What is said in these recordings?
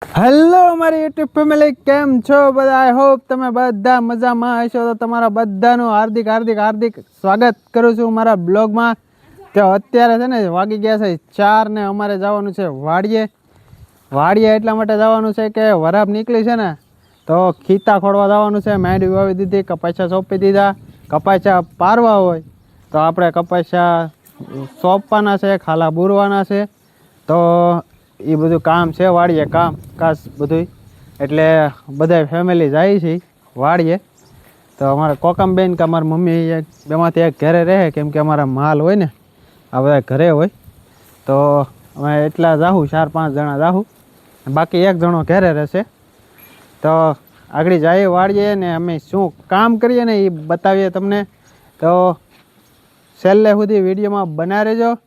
Hello અમારી YouTube family, કેમ છો બધા? આઈ હોપ તમે બધા મજામાં હશો. તો તમારા બધાનું હાર્દિક હાર્દિક હાર્દિક સ્વાગત કરું છું મારા બ્લોગમાં. તો અત્યારે છે ને વાગી ગયા છે 4 ને અમારે જવાનું છે વાડીએ એટલા માટે જવાનું છે કે વરાપ નીકળી છે ને, તો ખીતા ખોડવા જવાનું છે. માંડવી વાવી દીધી, કપાસિયા સોંપી દીધા. કપાસિયા પારવા હોય તો આપણે કપાસિયા સોંપવાના છે, ખાલા બુરવાના છે. તો એ બધું કામ છે વાડીએ, કામ કાસ બધું. એટલે બધા ફેમિલી જાય છે વાડીએ. તો અમારા કોકમબેન કે અમારા મમ્મી બેમાંથી એક ઘરે રહે, કેમ કે અમારા માલ હોય ને આ બધા ઘરે હોય. તો અમે એટલા જાહું, 4-5 જણા જાહું, બાકી એક જણો ઘરે રહેશે. તો આગળ જઈએ વાડીએ ને અમે શું કામ કરીએ ને એ બતાવીએ તમને. તો છેલ્લે સુધી વિડીયોમાં બના રહેજો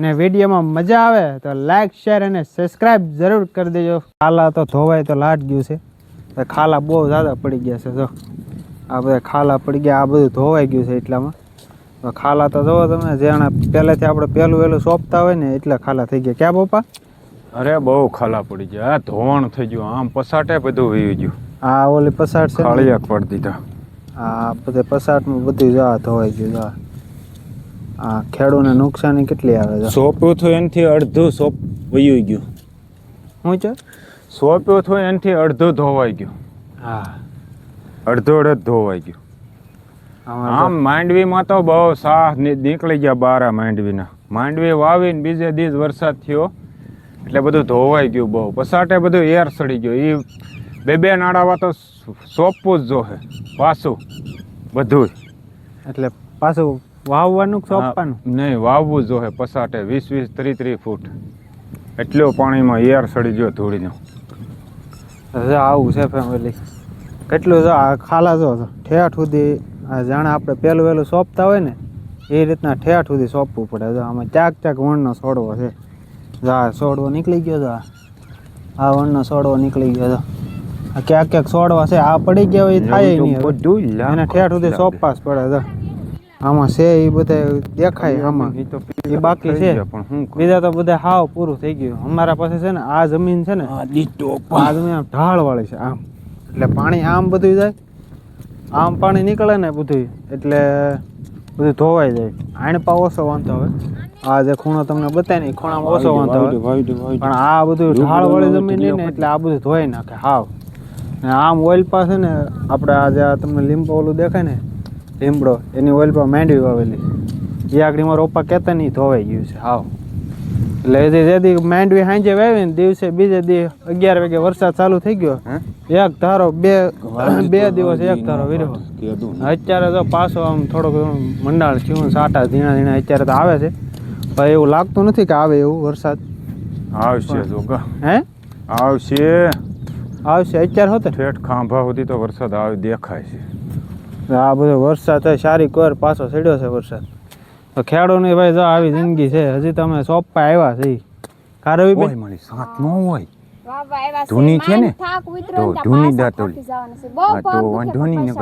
ને વિડીયોમાં મજા આવે તો લાઈક, શેર અને સબસ્ક્રાઈબ જરૂર કરી દેજો. ખાલા તો ધોવાય તો લાટ ગયું છે, ખાલા બહુ જ્યાદા પડી ગયા છે. જો આ બધા ખાલા પડી ગયા, આ બધું ધોવાઈ ગયું છે એટલામાં. તો ખાલા તો જોવો તમે, જેણે પહેલેથી આપણે પહેલું સોંપતા હોય ને એટલા ખાલા થઈ ગયા. ક્યાં પપ્પા? અરે બહુ ખાલા પડી ગયા, ધોવાણ થઈ ગયું, આમ પસાટે બધું વહી ગયું. આ ઓલી પસાટ છે, ખાળિયા પડી દીધા. આ બધે પસાટમાં બધું જા ધોવાઈ ગયું. જા આ ખેડૂતને નુકસાની કેટલી આવે છે. સોંપ્યું હતું એનાથી અડધું વહી ગયું. શું છે? સોંપ્યું હતું એનાથી અડધું ધોવાઈ ગયું. હા, અડધો ધોવાઈ ગયું. આમ માંડવીમાં તો બહુ સાહ નીકળી ગયા બારા માંડવીના. માંડવી વાવીને બીજે દિવસ વરસાદ થયો એટલે બધું ધોવાઈ ગયું બહુ. પસાટે બધું એર સડી ગયું. એ બે નાડાવા તો સોંપવું જ જોહે પાછું બધું. એટલે પાછું વાવવાનું સોંપવાનું નહીં, વાવવું જોહે પસાટે 20-30 ફૂટ. એટલું પાણીમાં એર સડી ગયો ધૂળીનો. આવું છે ફેમિલી. કેટલું જો આ ખાલા જો ઠેઠ સુધી, જાણે આપણે પહેલું સોંપતા હોય ને એ રીતના ઠેઠ સુધી સોંપવું પડે. જો આમાં ચાક વણનો છોડવો છે. જા છોડવો નીકળી ગયો. જો આ વણનો છોડવો નીકળી ગયો. જો ક્યાંક છોડવા છે, આ પડી ગયા હોય એ થાય નહીં, બધું એને ઠેઠ સુધી સોંપવા જ પડે. જો આમાં છે એ બધા દેખાય, આમાં એ બાકી છે. બીજા તો બધા હાવ પૂરું થઈ ગયું. અમારા પાસે છે ને આ જમીન છે ને, આ જમીન આમ ઢાળ વાળી છે આમ, એટલે પાણી આમ બધું જાય, આમ પાણી નીકળે ને બધું, એટલે બધું ધોવાઈ જાય. આણપા ઓછો વાંધો હવે. આ જે ખૂણો તમને બતાય ને, ખૂણામાં ઓછો વાંધો હવે, પણ આ બધું ઢાળ વાળી જમીન ને એટલે આ બધું ધોઈ નાખે હાવ. ને આમ ઓઇલ પાસે ને આપણે આ જે તમને લીંબો ઓલું દેખાય ને, લીમડો, એની ઓઇલ પર માંડવી વાવેલી, એ આગળ મારા પપ્પા કહેતા નહીં ધોવાઈ ગયું છે હાવ. એટલે જેથી માંડવી સાંજે વાવી ને દિવસે બીજે દી 11 વાગે વરસાદ ચાલુ થઈ ગયો. એક ધારો બે દિવસ એક ધારો વીર્યો. અત્યારે તો પાછો આમ થોડોક મંડાળ થયું, સાટા ધીણા ધીણા અત્યારે તો આવે છે, પણ એવું લાગતું નથી કે આવે એવું વરસાદ આવશે. હે આવશે અત્યારે હોતે ઠેઠ ખાંભા સુધી તો વરસાદ આવે દેખાય છે. આ બધો વરસાદ થાય, સારી કોર પાછો ચડ્યો છે વરસાદ. તો ખેડૂતની ભાઈ જો આવી જિંદગી છે. હજી તમે સોંપવા આવ્યા છે કારવી બે મારી સાથ ન હોય ધૂની છે ને, તો ધૂની દાંતોલી તો વાંધો નહીં.